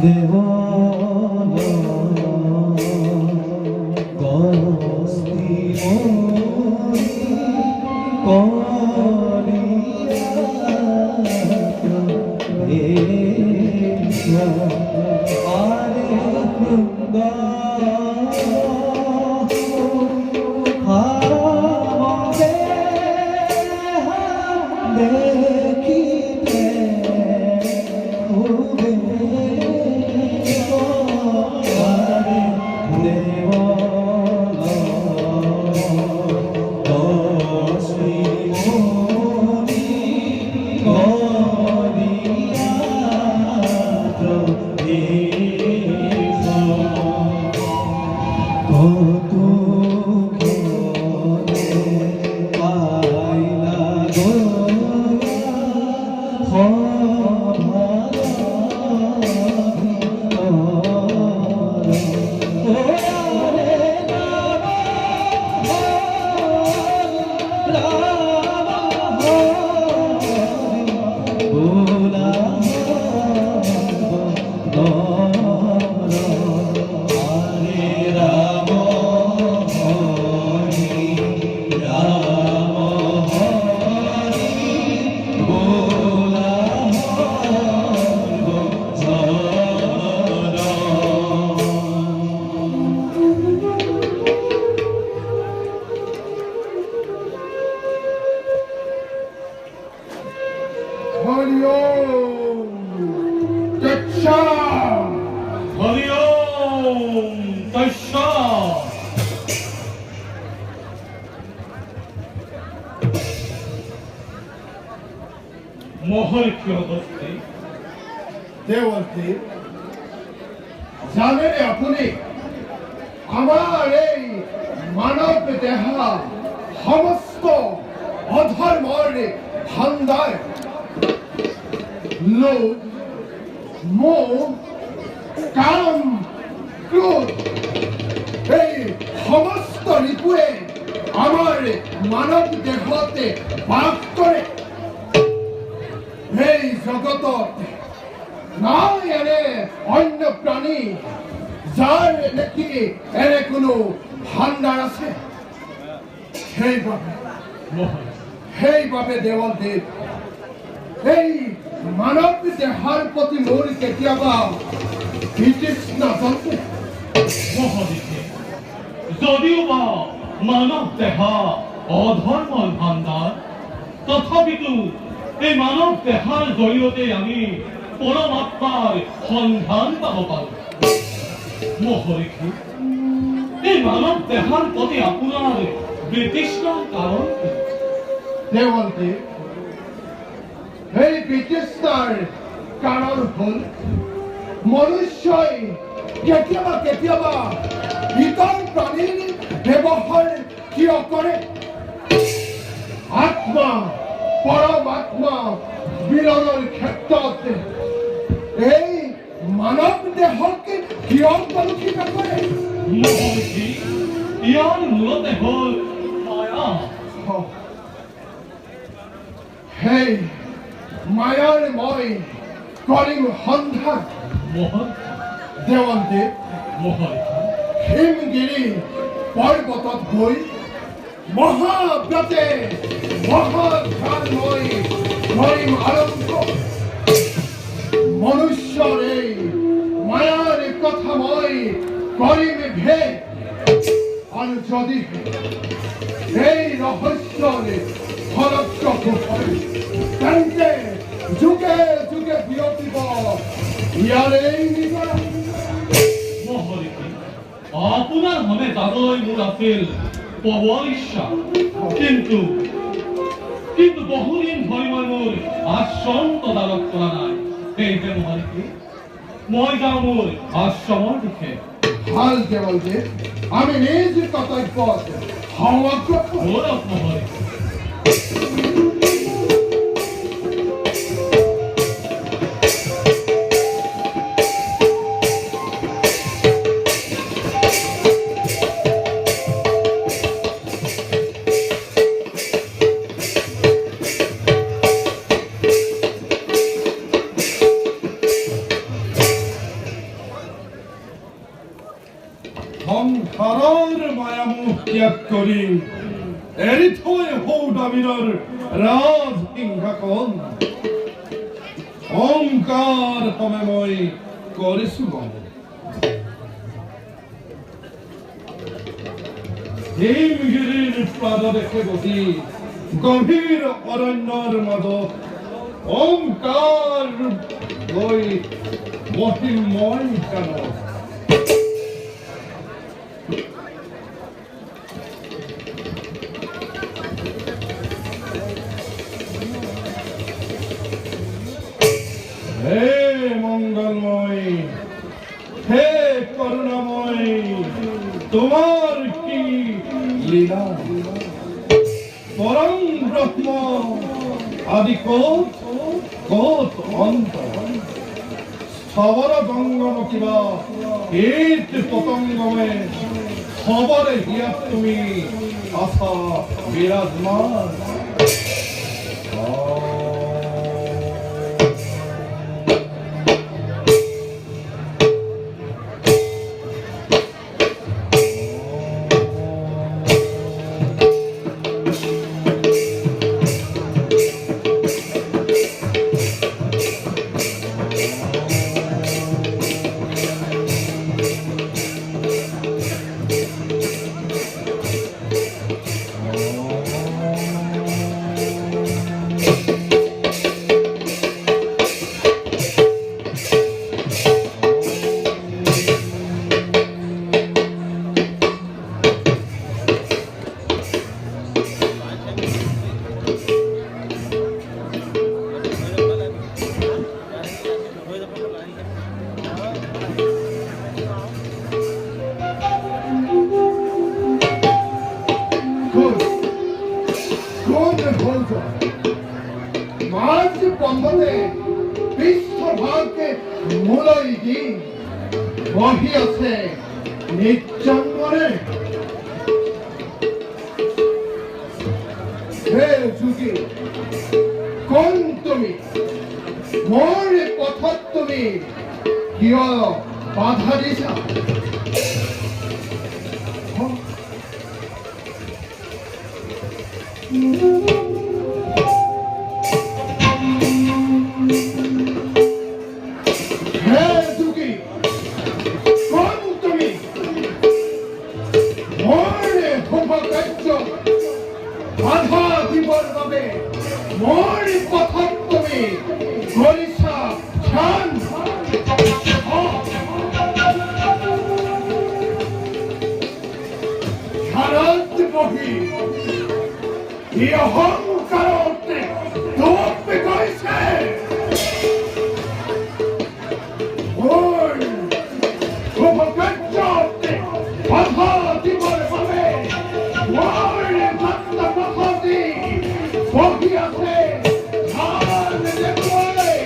দেৱানা গস্তি কৰিয়া আৰে বৃন্দা দেখিতে খুবে আৰে দেওয়ানা দশী মনি কৰিয়া কত পাইলা গো দেৱতী জানেনে আপুনি আমাৰ এই মানৱ দেহা সমস্ত অধৰ্মৰ ভাণ্ডাৰ লোভ মোহ কাম ক্ৰোধ এই সমস্ত ৰিপুৱে আমাৰ মানৱ দেহতে বাস কৰে এই জগতত নাই এনে অন্য প্ৰাণী যাৰ নাকি এনে কোনো ভাণ্ডাৰ আছে সেইভাবে দেৱদেৱ এই মানৱ দেহাৰ প্ৰতি মোৰ কেতিয়াবা বিতৃষ্ণা জন্মে যদিও বা মানৱ দেহা অধৰ্মৰ ভাণ্ডাৰ তথাপিতো এই মানৱ দেহাৰ জৰিয়তে আমি পৰমাত্মাৰ সন্ধান পাব পাৰোঁ মহৰ্ষি এই মানৱ দেহাৰ প্ৰতি আপোনাৰ বিতৃষ্ণাৰ কাৰণ দেৱদেৱ এই বিতৃষ্ণাৰ কাৰণ হ'ল মনুষ্যই কেতিয়াবা কেতিয়াবা ইতৰ প্ৰাণীৰ ব্যৱহাৰ কিয় কৰে আত্মা পৰমাত্মা মিলনৰ ক্ষেত্ৰত এই মানৱ দেহকে কিয় কলুষিত কৰে মহৰ্ষি ইয়াৰ মূলতে হ'ল মায়া সেই মায়াৰ মই কৰিম সন্ধান দেৱদেৱ হিমগিৰি পৰ্বতত গৈ মহাব্ৰতে মহাধ্যান মই কৰিম আৰম্ভ মনুষ্যৰ এই মায়াৰ কথা মই কৰিম ভেদ আৰু যদি এই ৰহস্যৰ ফলপ্ৰসূ হয় তেন্তে যুগে যুগে বিয়পিব ইয়াৰে নিগৰা আপোনাৰ মনে যাবলৈ মোৰ আছিল প্ৰবল ইচ্ছা কিন্তু বহুদিন ধৰি মই মোৰ আশ্ৰম তদাৰক কৰা নাই সেয়েহে মহৰ্ষি মই যাওঁ মোৰ আশ্ৰমৰ দিশে ভাল দেৱদেৱ আমি নিজ কৰ্তব্যত সমগ্ৰ মহৰ্ষি মায়ামোহ ত্যাগ কৰি এৰি থৈ সৌদামিনৰ ৰাজ সিংহাসন অংকাৰ সমে মই কৰিছো গম। হিমগিৰিৰ প্ৰাদদেশে বহি গভীৰ অৰণ্যৰ মাজত অংকাৰ লৈ মহিময় গানত হে মঙ্গলময়, হে করুণাময়, তোমার কি লীলা। পরম ব্রহ্ম আদি কোট কোট অন্ত সবর জঙ্গম কিবা কীট পতঙ্গমে খবরে হিয়া তুমি আশা বিরাজমান। মাঝ বন্ধনে পৃষ্ঠভাগকে মূলই দি বহি আছে নির্জন্মনে। হে যুগী, কোন তুমি? মোৰ পথত তুমি কিয় বাধা দিছা? হে যুগী, কোন তুমি? মোৰ শুভ কাৰ্য বাধা দিবৰ বাবে মোৰ পথত তুমি কৰিছা ধ্যান। ধ্যানত বহি ই অহংকাৰতে ডুব গৈছে। মোৰ শুভ কাৰ্যতে বাধা দিবৰ বাবে মোৰ ভক্ত পথতি বহি আছে ধ্যান দেখুৱাই।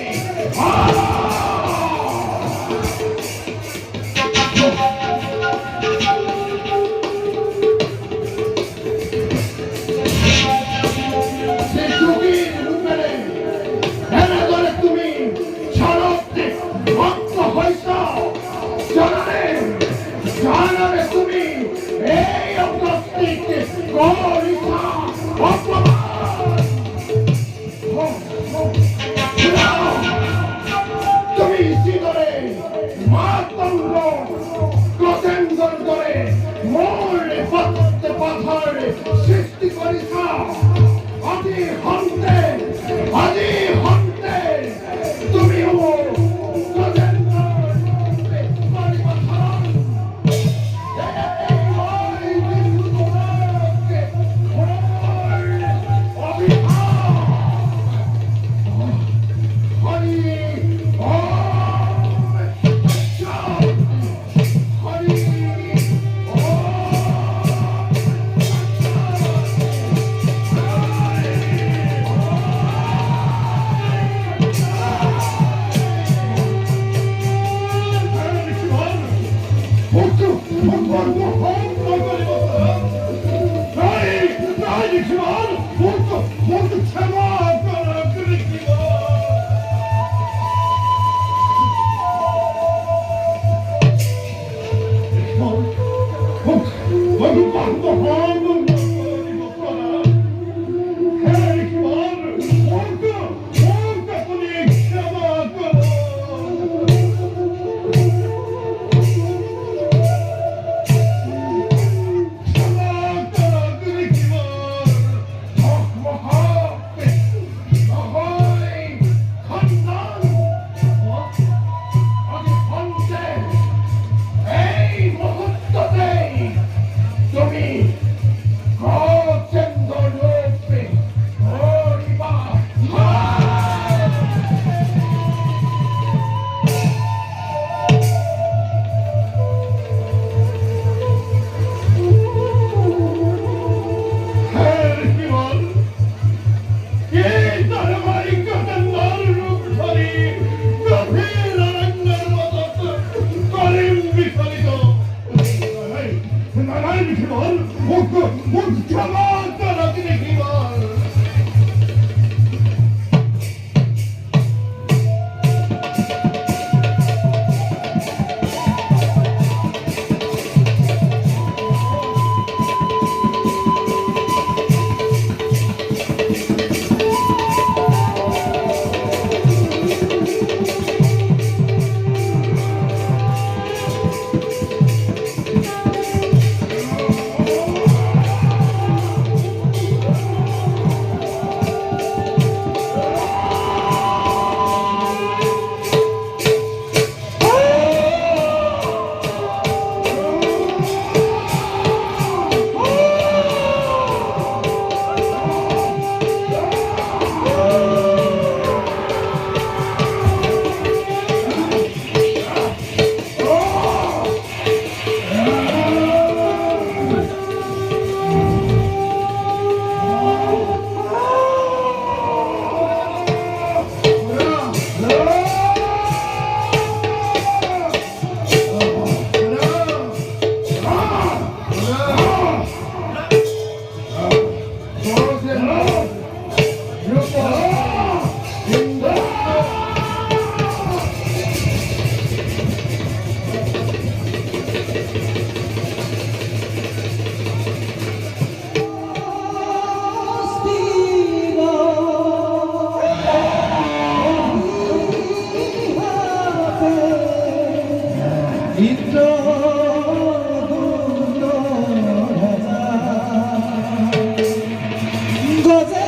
জানালে তুমি এই অপ্রস্তিক গরিষা তুমি ইসিদরে মাতঙ্গ গজেন্দর করে মোর পথে পাথার সৃষ্টি করিছা। আজি হন্তে তুমিও ইন্দ্র রাজা গজে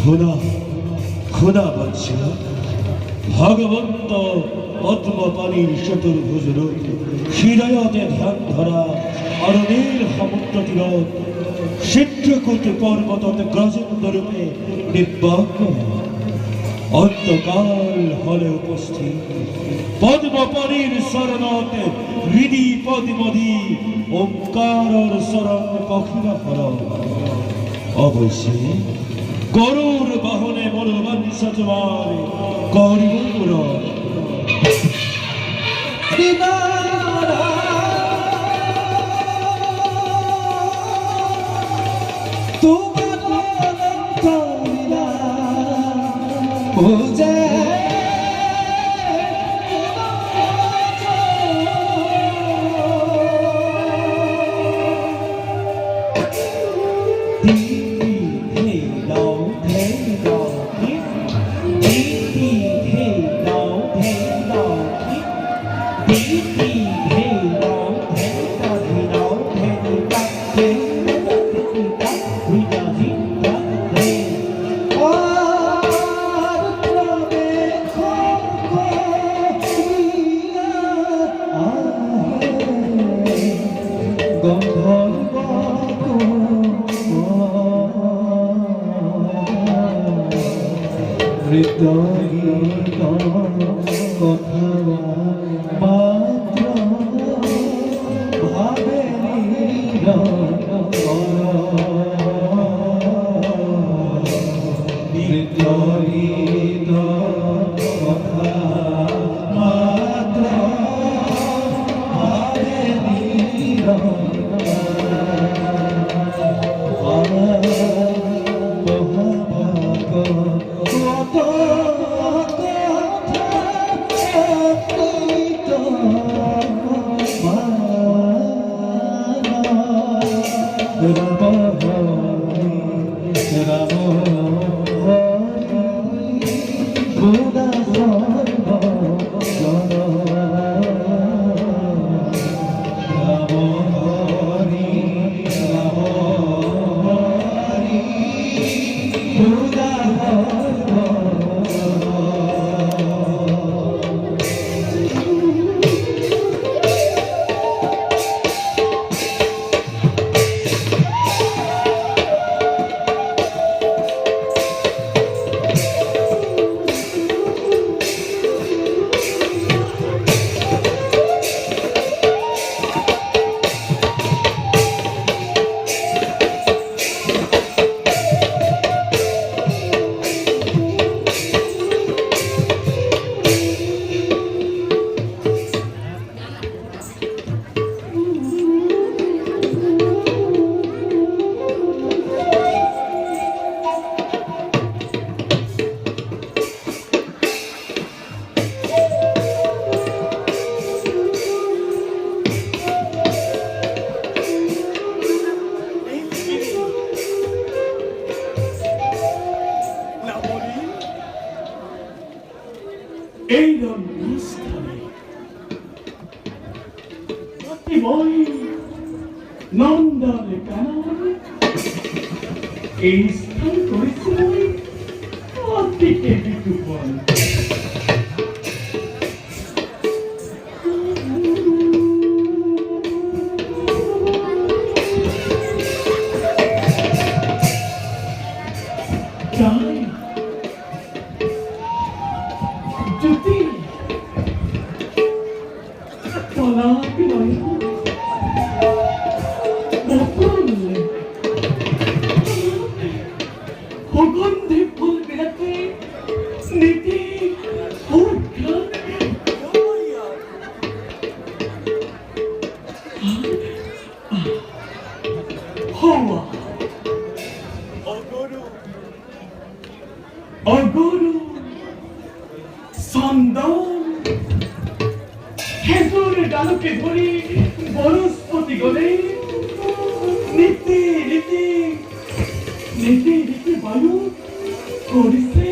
খোদা খোদা বৎস ভগবন্ত পদ্মপাণির চতুর্ভুজ রূপ হৃদয়তে ধ্যান ধরা অরণের সমুদ্র তীরত সিদ্ধকূট পর্বতত গজেন্দ্র রূপে নিবদ্ধ অন্তকাল হলে উপস্থিত পদ্মপাণির শরণতে হৃদি পদ্মদি ওঙ্কারর শরণ পখিলা হর অবশ্যই গরুর বাহনে মনোবংশ তোমার গরিবপুর পূজা কথা মাত্র ভাবে বিদ্যুৎ কথা মাত্র ভাবে এই অনুষ্ঠানে প্রতিময় নন্দন কানন এই স্থান করেছিল অতিকে বিটুপন যদি পলাপি নয় খেজুর ডালকে ধরি বনস্পতি গলে নীতি নীতি নীতি নীতি বায়ু কৰিছে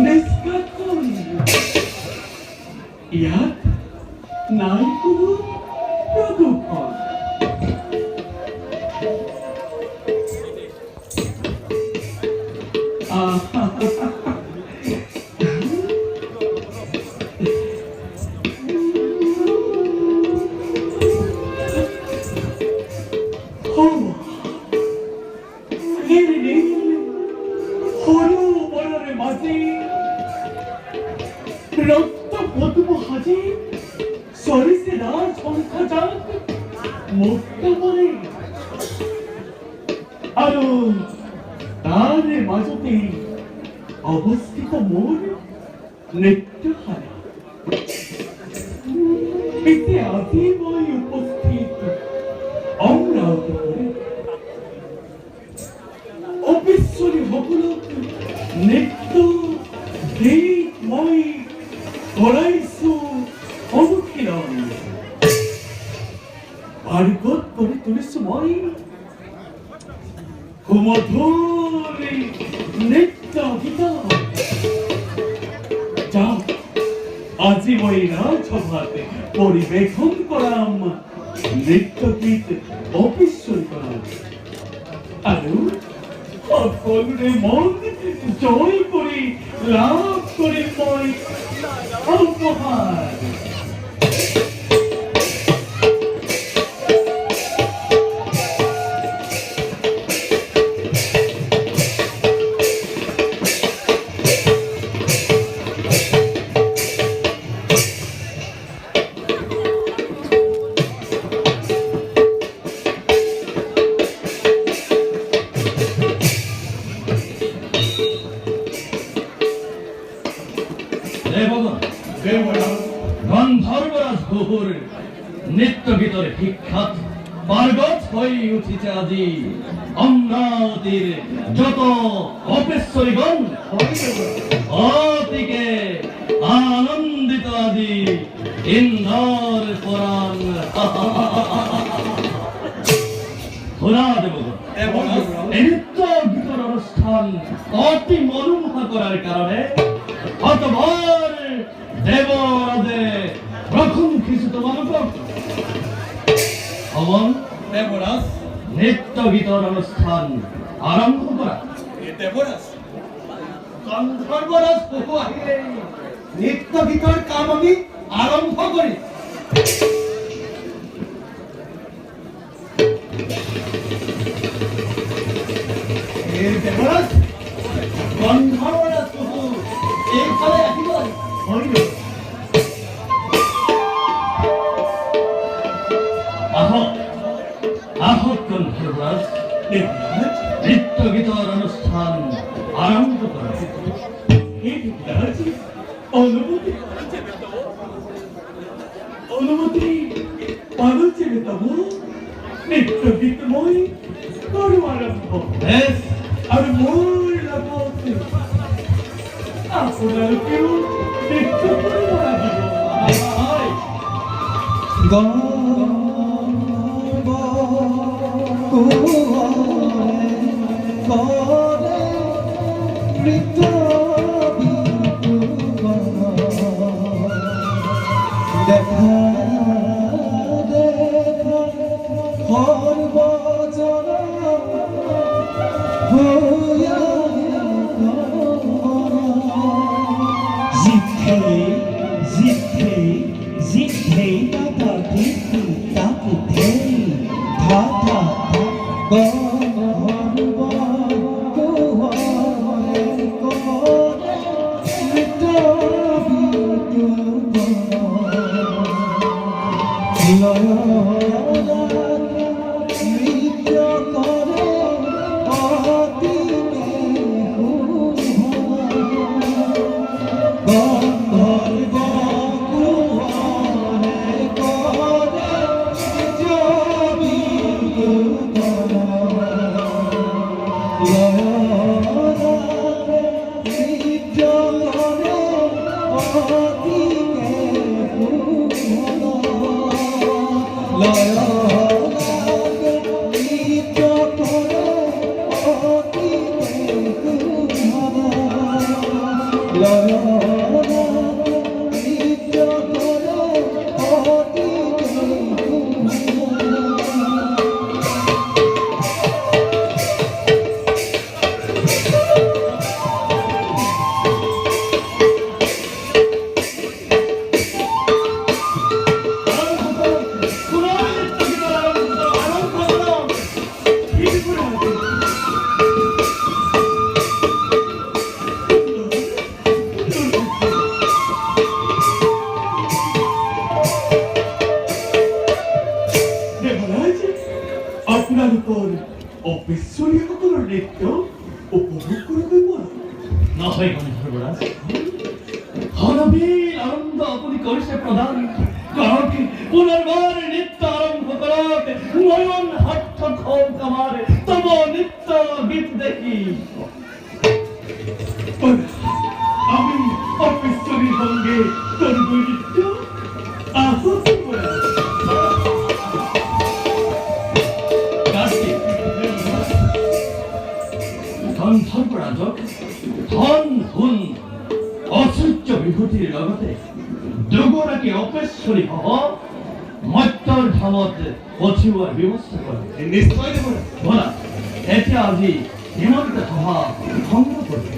নিষ্কাশন ইয়াত নাই কোনো প্ৰদূষণ ৰক্ত পদ্ম হাজি সৰিছে না সংখ্যা যাক মুক্ত বলে আৰু তাৰে মাজতে অৱস্থিত মোৰ নৃত্যশালা এতিয়া আজি মই উপস্থিত অমৰাৱতী অবিশ্বৰী সকলক নৃত্য গীত মই কৰাইছো অনুশীলন পাৰ্গত কৰি তুলিছো মই সুমধুৰ নৃত্য গীত যাওক আজি মই ৰাজসভাত পৰিৱেশন কৰাম নৃত্য গীত অবিশ্বৰী কৰাম আৰু সকলোৰে মন জয় কৰি লাভ কৰি মই উপহাৰ গন্ধর্বরাজ বহুর নৃত্য গীতরে বিখ্যাত পার্গত হয়ে উঠিছে আজি অমরাবতীর যত অপেশ্বরীগণ অতিকে আনন্দিত আজি ইন্দ্র পুরাণ শোনা দেবগণ এই নৃত্য গীতর অনুষ্ঠান অতি মনোমোহা করার কারণে অতবার দেবরাজে প্রথম কিছু তোমার অমন দেবরাজ নৃত্য গীতর অনুষ্ঠান আরম্ভ করা দেবরাজ গন্ধর্বরাজ বহু আহিলে নৃত্য গীতৰ কাম আমি আৰম্ভ কৰি দেবরাজ গন্ধর্বরাজ বহু এইফালে আহিব আহত গন্ধর্বরাজ নৃত্য গীতর অনুষ্ঠান আরম্ভ করা অনুমতি অনুমতি পালছে তব নৃত্য গীত মই করু আরম্ভ বেশ আর মোৰ লগত আপোনালোকেও নৃত্য কৰিব লাগিব আপনার উপর অবিশ্বরীয় সকল নৃত্য উপভোগ করবে বলা না হয় কোন ধর্মরাজ হরবীর আনন্দ আপনি করিছে প্রদান কারণ কি পুনর্বার নৃত্য আরম্ভ করতে নয়ন হট্ট খোল কামারে তব নৃত্য গীত দেখি আমি অবিশ্বরীর সঙ্গে করব নৃত্য আহত করা ধন ধর্মরাজক ধন ধুন অসহ্য বিভূতিৰ লগতে দুগৰাকী অপেশ্বৰী সহ মত্যৰ ধামত পঠিওৱাৰ ব্যৱস্থা কৰে নিশ্চয় দেব বলা এতিয়া আজি হিমন্ত সভা ভংগ কৰে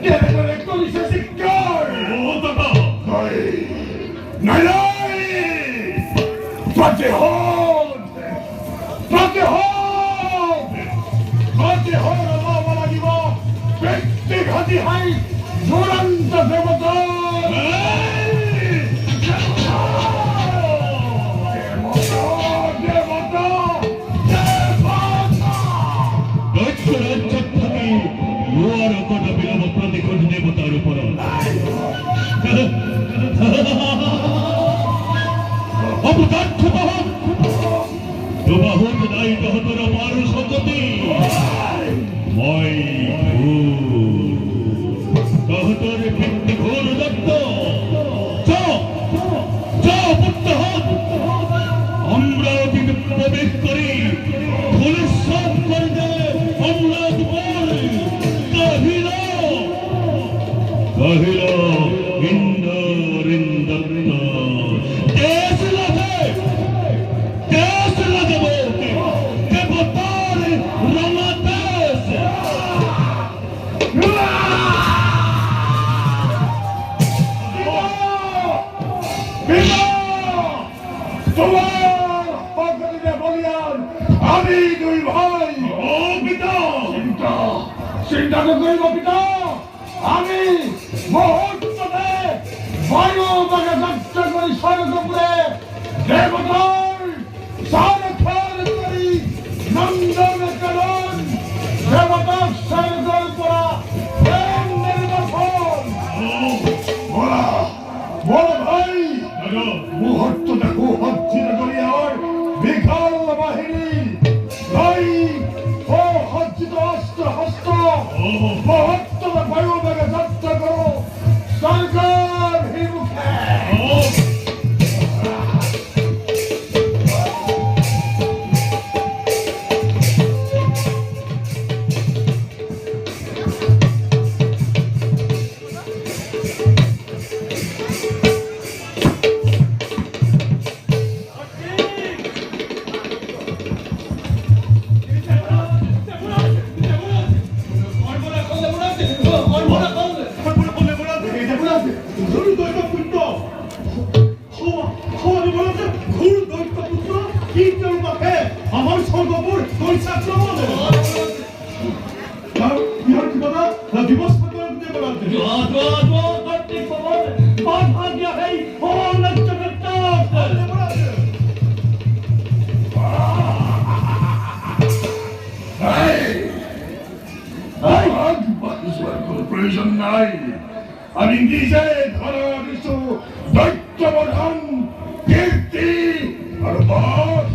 কেড়ে কলিসা শিকার ও দাদা নাই নাই নাই পাতে হন পাতে হন পাতে হন বাবা লাগিব ব্যক্তি ঘাতি হাই চূড়ান্ত দেবতা দেবতার উপর অপদার্থ প্রবাহত নাই তহতর মারু সততি মই তহতর ভিত্তি ঘোর দত্ত আমরা অতীতে প্রবেশ করি পুলিশ সব করে দেয় আমরা কহিল ইন্দ্রিন্দত্ত দেশ লাগব দেবতার রমাদেশ তোমার পদ্ধতিতে বলিয়ান আমি দুই ভাই ও পিতা চিন্তা চিন্তা করিব পিতা আমি মুহূর্ততে বায়ু বাগে যাত্রা করি স্বর্গপুরে দেবতার সারখার করি নন্দন কারণ দেবতার স্বর্গর পরা নির্বাচন বলা বলা ভাই মুহূর্তটা কুহচ্ছিন্ন করিয়ার বিকাল বাহিনী নাই ও হজ্জিত অস্ত্র হস্ত মুহূর্তটা বায়ু বেগে যাত্রা করো সরকার হিমুখে আমার স্বর্গপুর কৈশাখ দিবস প্রয়োজন নাই আমি নিজে ধরা কিছু দৈত্যবধান কীর্তি আর বধ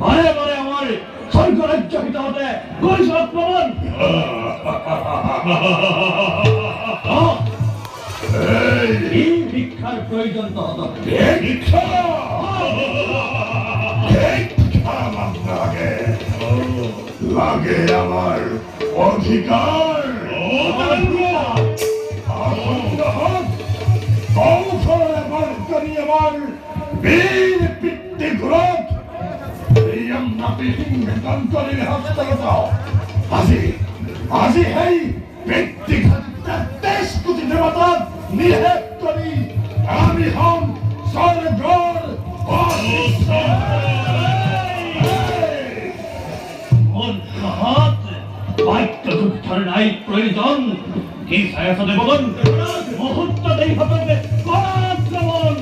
বারে বারে আমার স্বর্গ রাজ্য হিত হতে কৈশোর প্রমাণ এই ভিক্ষার প্রয়োজন তো হতো ভিক্ষা লাগে আমার অধিকার কৌশলে বর্তনী আমার বীর পিতৃ গ্রোথ এই নাপি সিংহে কন্তরীর হস্তগত আজি আজি হেই পিতৃ তেজ কোটি দেবতা নিষেধ করি আমি হম স্বর্গর বাক্যযুদ্ধের নাই প্রয়োজন কি সায়াস দেবগণ মুহূর্ত দেই হতে পরাক্রমণ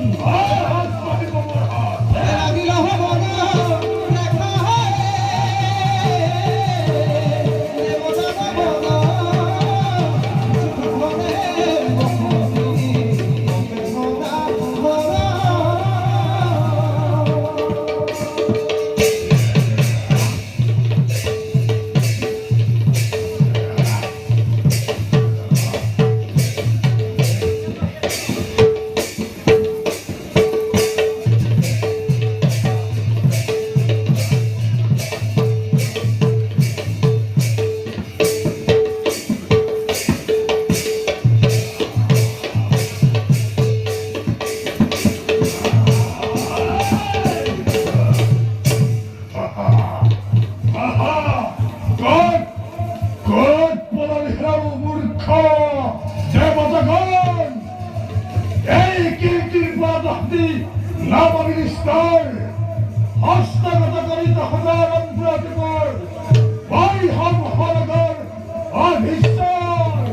হস্তগত করিত হাজার অন্তরাধিপর বাই হব হরদর অভিশ্বর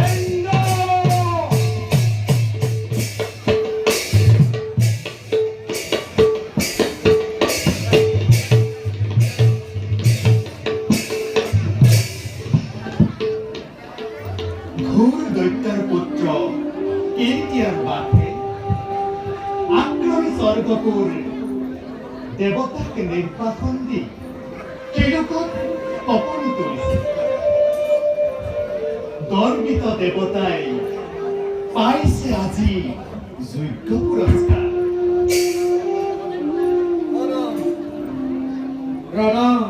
ইন্দ্র। ঘোর দৈত্যৰ পুত্ৰ কেতিয়াৰ বাটে আক্ৰমী স্বৰ্গপুৰ দেৱতাক নিৰ্বাসন দি কিৰকত তপনি তুলিছে। গৰ্বিত দেৱতাই পাইছে আজি যোগ্য পুৰস্কাৰ। প্ৰণাম।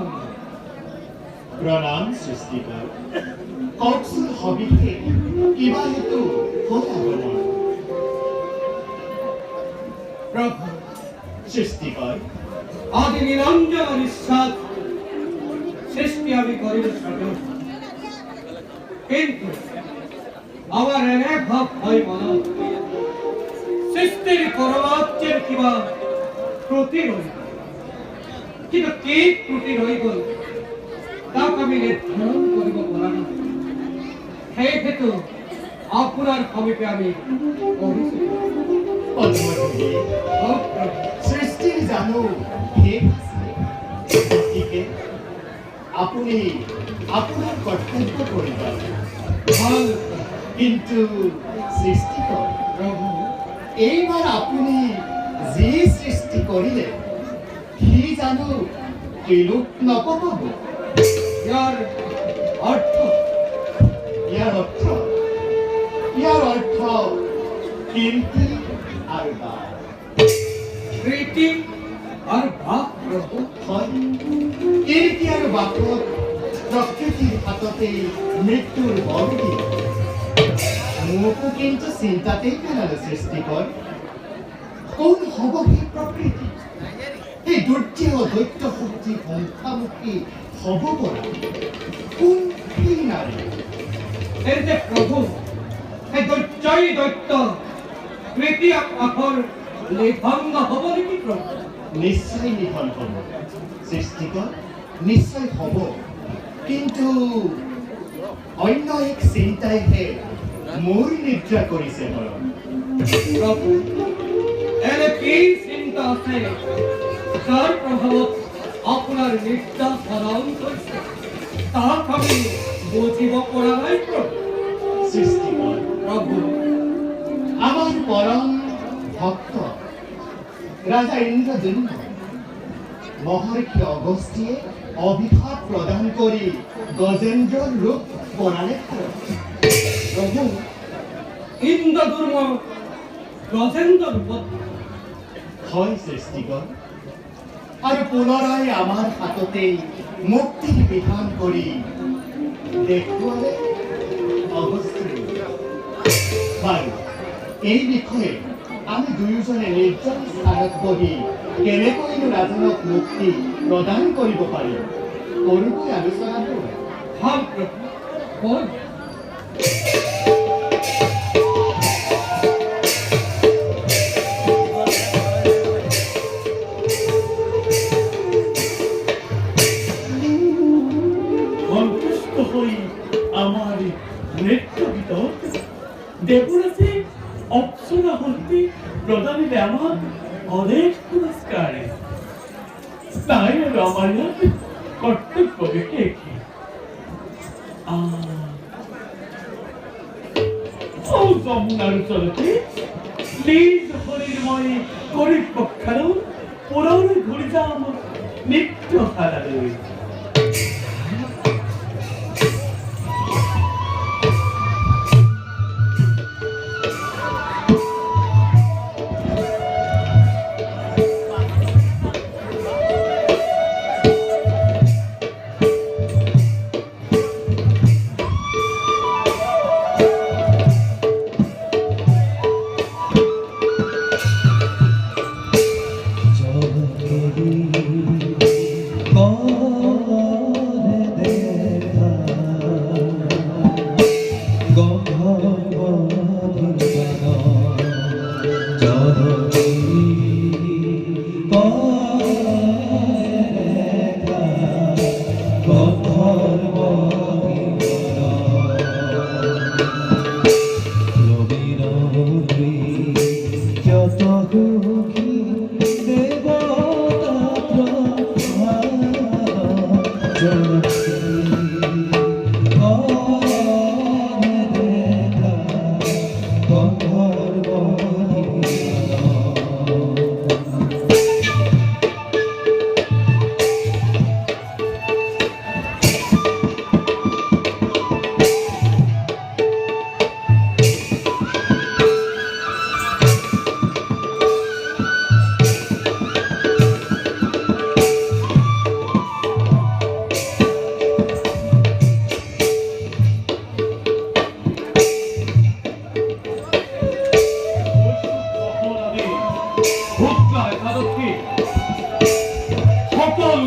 প্ৰণাম সৃষ্টিকৰ। কওকচোন সবিশে কিবা হেতু হ'ল আগমন? প্ৰভু সৃষ্টিকৰ আদি নিরঞ্জন নিঃশ্বাস সৃষ্টি আমি করিল সাধন, কিন্তু আমার এনে ভাব হয় মন সৃষ্টির করবাচ্যের কিবা ত্রুটি রইল, কিন্তু কি ত্রুটি রই গল তাক আমি নির্ধারণ করিব পৰা নাই। সেই হেতু আপনাৰ সমীপে আমি পঢ়িছো। পদ্মধূলি সৃষ্টিৰ জানো শেষ আছে? গতিকে আপুনি আপোনাৰ কৰ্তব্য কৰি যাব। ভাল কিন্তু সৃষ্টিকৰ প্ৰভু, এইবাৰ আপুনি যি সৃষ্টি কৰিলে সি জানো কিলোক নকপাব? ইয়াৰ অৰ্থ ইয়াৰ অৰ্থ কীৰ্তি আৰু বাস। কৃতি আৰু ভাৱ প্ৰভু। হয়, কীৰ্তি আৰু বাসক প্ৰকৃতিৰ হাততেই মৃত্যুৰ বৰ দিয়ে। মোকো কিন্তু চিন্তাতেই পেলালে সৃষ্টিকৰ। কোন হ'ব সেই প্ৰকৃতি? সেই দুৰ্যেয় দৈত্য শক্তিৰ মুখামুখি হ'ব পৰা কোন সেই নাৰী? এই যে প্ৰভু, সেই দৈত্যই দৈত্য কৃতি আখৰ নিভংগ হ'ব নেকি প্ৰভু? নিশ্চয় নিধন হ'ব সৃষ্টিকৰ, নিশ্চয় হ'ব। কিন্তু অন্য এক চিন্তাইহে মোৰ নিদ্ৰা কৰিছে বৰং। প্ৰভু, এনে কি চিন্তা আছে যাৰ প্ৰভাৱত আপোনাৰ নিদ্ৰা হৰণ কৰিছে, তাক আমি বুজিব পৰা নাই প্ৰভু। সৃষ্টিকৰ প্ৰভু, আমাৰ পৰম ভক্ত ৰাজা ইন্দ্ৰদুম্ন মহৰ্ষি অগস্ত্যে অভিশাপ প্ৰদান কৰে গজেন্দ্ৰৰ ৰূপ বনালে। প্ৰভু, ইন্দ্ৰদুৰ্ম গজেন্দ্ৰ ৰূপত হয় সৃষ্টিকৰ, আৰ পুনৰায় আমাৰ হাততে মুক্তিৰ বিধান কৰি দেখুৱালে অগস্ত্য। বাৰু এই বিষয়ে আমি দুয়োজনে নিৰ্জন স্থানত বহি কেনেকৈনো ৰাজনক মুক্তি প্ৰদান কৰিব পাৰিম কৰোঁগৈ আলোচনা কৰোঁ। ভাল প্ৰভু, হয়। সন্তুষ্ট হই আমার নৃত্য গীতক দেবরাজে অপ্সরা হতে প্রদানিলে আমার অনেক পুরস্কার। তাই আর আমার কর্তব্য দেখে ও যমুনার চলতে নিজ হরিময় গরিব পক্ষারও পুরনো ঘুরে যাম নিত্য হারালে। Oh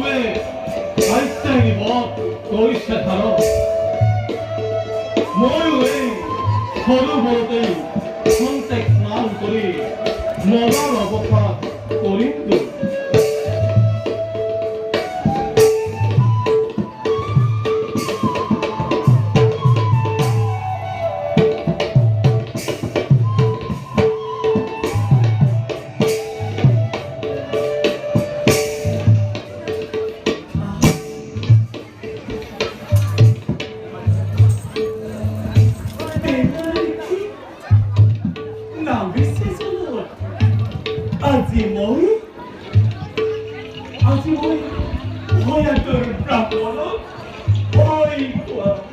왜 발생이 뭐 너희 세타로 뭘 왜 서로 보더니 선택 마음거리 뭐가 로봇화 꼬린도 아직 뭐이 허약을 브라보로 어이구야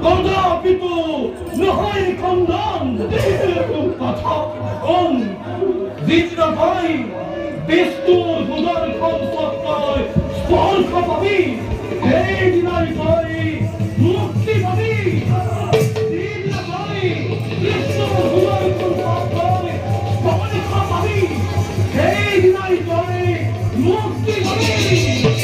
কদাপিতো নহয় কন্দন কথা কন যিদিনা ভাই বিষ্ণুৰ সুদৰ্শন চক্ৰৰ স্পৰ্শ পাবি সেইদিনাই তই মুক্তি পাবি যিদিনা ভাই বিষ্ণুৰ সুদৰ্শন চক্ৰৰ স্পৰ্শ পাবি সেইদিনাই তই মুক্তি পাবি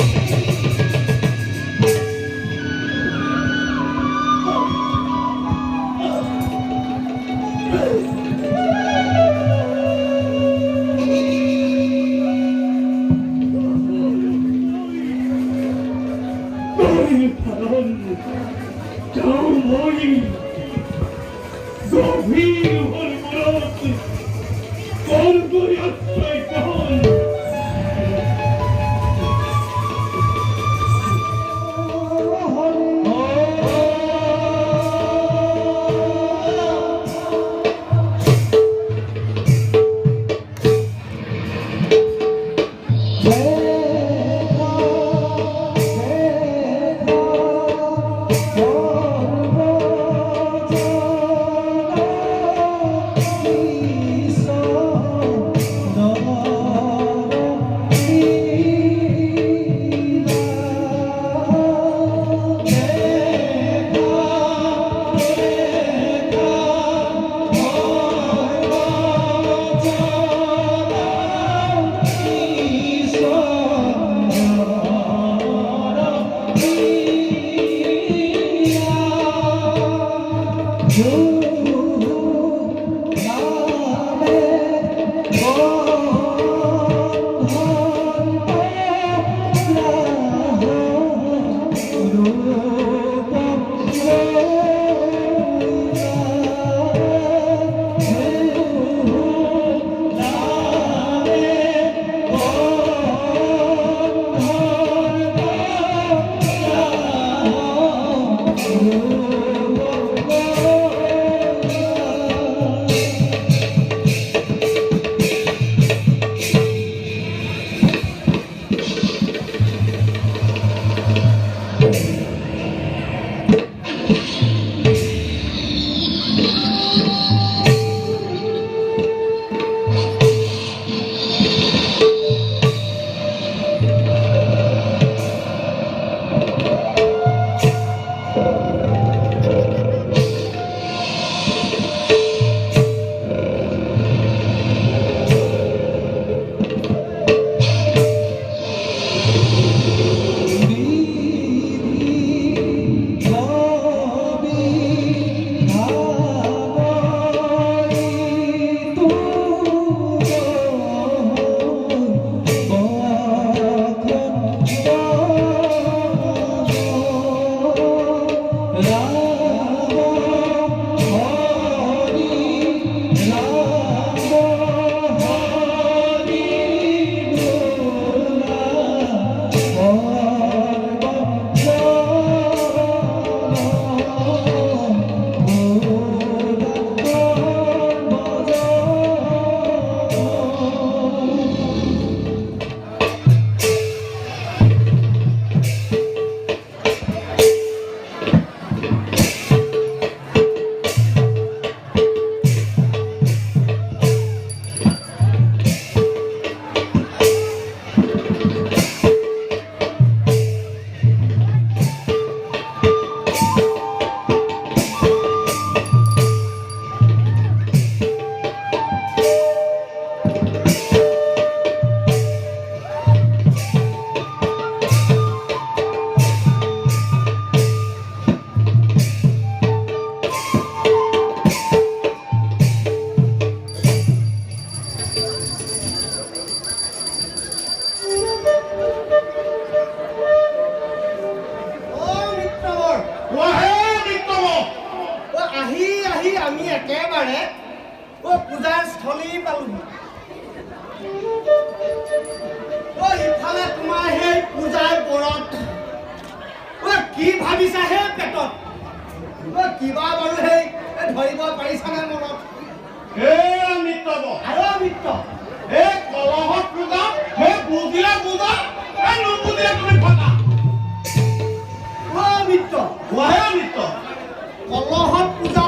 কলহত পূজা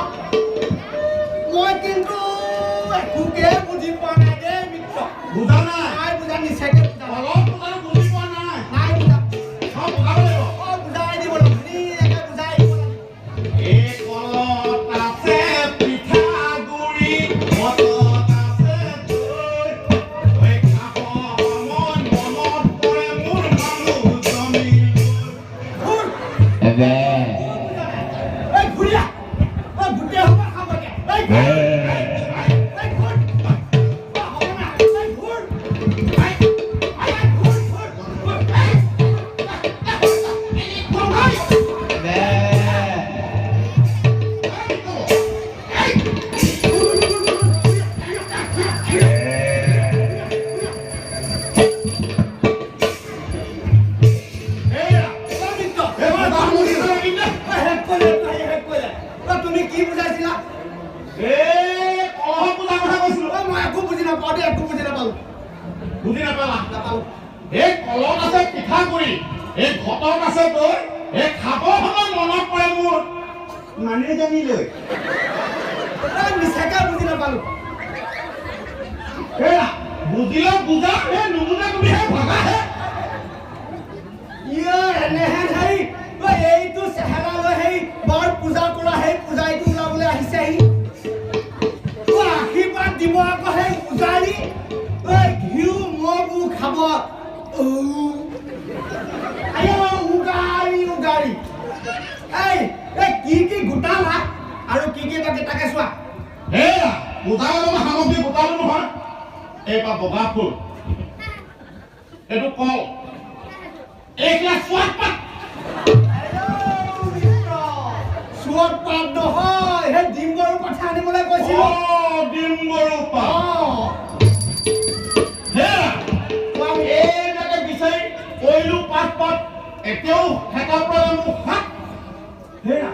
মই কিন্তু একোকে বুজি পোৱা নাই দেই মিত্ৰ বুজা নাই নাই বুজা নিচাকে অলপ বুজাটো বুজি পোৱা নাই নাই বুজা চব বুজাব লাগিব বুজাই দিব লাগিব ধুনীয়াকে বুজাই দিব লাগিব এই কলত আছে পিঠাগুৰি মটত আছে দৈ ঐ খাব সময় মনত পৰে মোৰ মানুহ জমিলৈ এই ঘূৰিয়া গোটেই সময় খাব এতিয়া তুমি কি বুজাইছিলা এই কলহত পূজাৰ কথা কৈছিলো মই একো বুজি নাপাওঁ দেই একো বুজি নাপালো বুজি নাপালা নাপালো এই কলত আছে পিঠাগুৰি এই ঘটত আছে দৈ এই খাব সময় মনত পৰে মোৰ মানুহজনীলৈ নিচাকে বুজি নাপালো এয়া বুজিলে বুজা হে নুবুজা তুমি হে ভাগাহে এনেহেন হেৰি এইটো চেহেৰালৈ সেই বৰ পূজা কৰা সেই পূজাৰীটো ওলাবলৈ আহিছে আহি আশীৰ্বাদ দিব আকৌ সেই পূজাৰী ঘিউ মগু খাব উগাৰী এই কি গোটালা আৰু কি তাকে চোৱা এয়া পূজাৰ সামগ্ৰী গোটালো নহয় এইবাৰ বগা ফুল এইটো কল এইবিলাক চোৱাত পাত চোৱাত পাত নহয় সেই ডিম্বৰু কথা আনিবলৈ কৈছিলো ডিম্বৰু পাত এইবিলাকে বিচাৰি কৰিলো পাত পাত এতিয়াও হেতাৰ পৰা মোৰ হাত হেৰা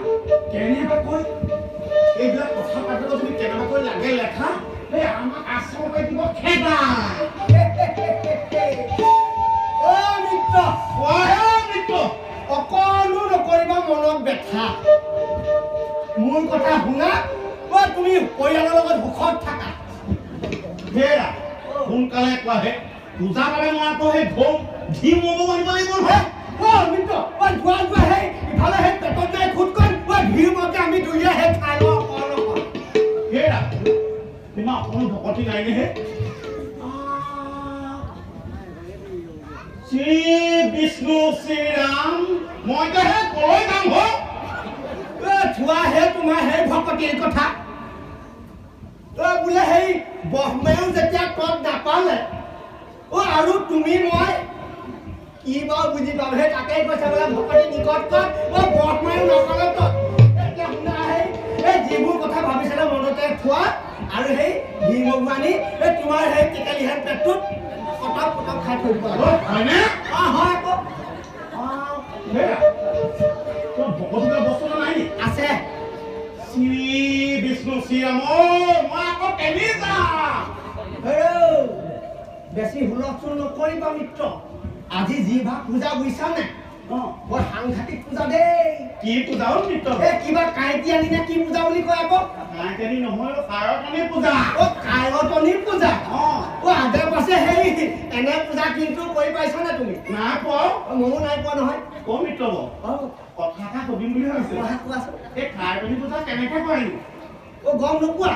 কেনেবাকৈ এইবিলাক কথা পাতিব তুমি কেনেবাকৈ লাগে লেখা সেই আমাক আচলতে দিব খেদা অকণো নকৰিবা মনত বেঠা মোৰ কথা শুনা তুমি পৰিয়ালৰ লগত সুখত থাকা হেৰা সোনকালে কোৱাহে পূজা পালে মই আকৌ সেই ঘৌ ঘি মগু মাৰিব লাগিব নহয় ইফালে সেই পেটত যায় খুদকৈ ঘি মগে আমি দুইয়ে সেই খাই লওঁ হেৰা তোমাৰ অকণো ভকতি নাই নেহে শ্ৰী বিষ্ণু শ্ৰীৰাম মই যে হে কলৈ যাম হওক থোৱা হে তোমাৰ সেই ভকতিৰ কথা বোলে সেই ব্ৰহ্মায়ো যেতিয়া তত নাপালে আৰু তুমি মই কি বাৰু বুজি পাম সেই তাকেই কৈছে বোলে ভকতি নিকট কত ব্ৰহ্মায়ো নাপালে তত এতিয়া শুনা সেই যিবোৰ কথা ভাবিছিলে মনতে থোৱা আৰু সেই ঘি মগু আনি তোমাৰ সেই টেকেলিহেন পেটটোত পটক পটক খাই থৈ দিব লাগে হয়নে হয় আকৌ ভকতিৰ বস্তু নাই আছে শ্ৰী বিষ্ণু শ্ৰীৰাম মই আকৌ কেনি যাম বেছি হুলস্থুল নকৰিবা মিত্ৰ আজি যি ভাগ পূজা বুজিছা নে বৰ সাংঘাতিক পূজা দেই কি পূজা মিত্ৰ কিবা কাঁইতি আনি নে কি পূজা বুলি কয় আকৌ কাঁইতি নহয় কাৰতনী পূজা কাৰতনী পূজা আগে পাছে সেই এনে পূজা কিন্তু কৰি পাইছা নে তুমি নাই পোৱা ময়ো নাই পোৱা নহয় মিত্ৰ কথা এটা সুধিম বুলি ভাবিছো এই কাৰতনী পূজা কেনেকে কৰিলো গম নোপোৱা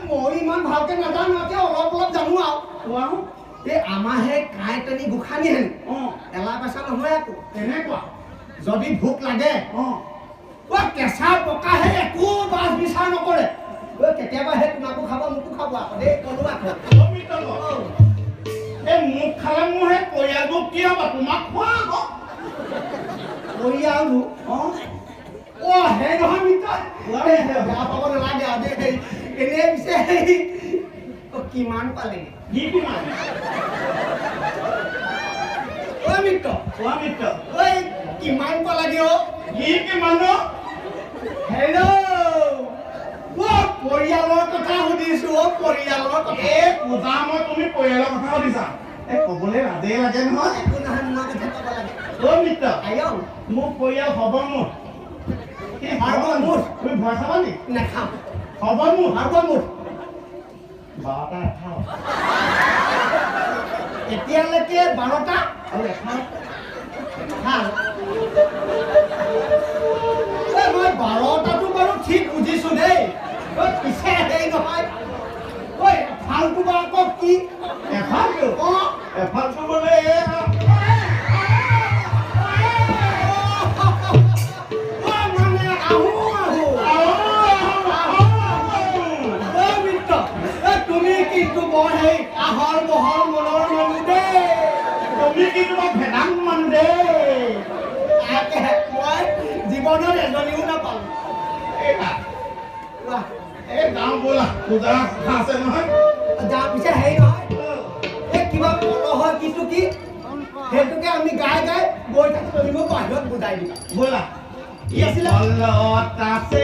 মই ইমান ভালকে নাজানো অলপ অলপ জানো আৰু আমাৰ সেই কাঁইটনি গোসানী হেন এলা পেচা নহয় আকৌ কেনেকুৱা যদি ভোক লাগে কেঁচা পকা সেই একো বাছ বিচাৰ নকৰে কেতিয়াবা সেই তোমাকো খাব মোকো খাব আকৌ দেই কোনোবা এই মোক খালে মোৰ সেই পৰিয়ালবোৰ কি হ'ব তোমাক খোৱা আকৌ পৰিয়ালবোৰ সেই নহয় মিত্ৰ বেয়া পাব নালাগে আৰু দেই এনে পিছে কিমান পালে মিত্ৰ কিমান পালাগে কিমান পৰিয়ালৰ কথা সুধিছো পৰিয়ালৰ কথা পূজা মই তুমি পৰিয়ালৰ কথা সুধিছা ক'বলৈ লাজেই লাগে নহয় একো নহয় মোৰ কথা ক'ব লাগে মিত্ৰ মোৰ পৰিয়াল হ'ব মোৰ সৰ্বমুঠ তুমি ভয় খাবা নি নাখাওঁ সৰ্বমুঠ সৰ্বমুঠ 12টা এখাও এতিয়ালৈকে 12টা আৰু এখাও ভাল মই 12টাটো বাৰু ঠিক বুজিছো দেই পিছে হেৰি নহয় ঐ ভালটো বাৰু আকৌ কি এফালটো অঁ এফালটো বোলে মানে তুমি কিন্তু বৰ সেই আহল বহল মনৰ মানুহ দেই তুমি কিন্তু মই ভেদাং মানুহ দেই মই জীৱনত এজনীও নাপালো এই গাঁও ব'লা পূজা আছে নহয় যাৰ পিছে হেৰি নহয় এই কিবা কলহ কিন্তু কি সেইটোকে আমি গাই গাই গৈ থাকোঁ তুমি মোক বাহিৰত বুজাই দিবা ব'লা কি আছিলে কলত আছে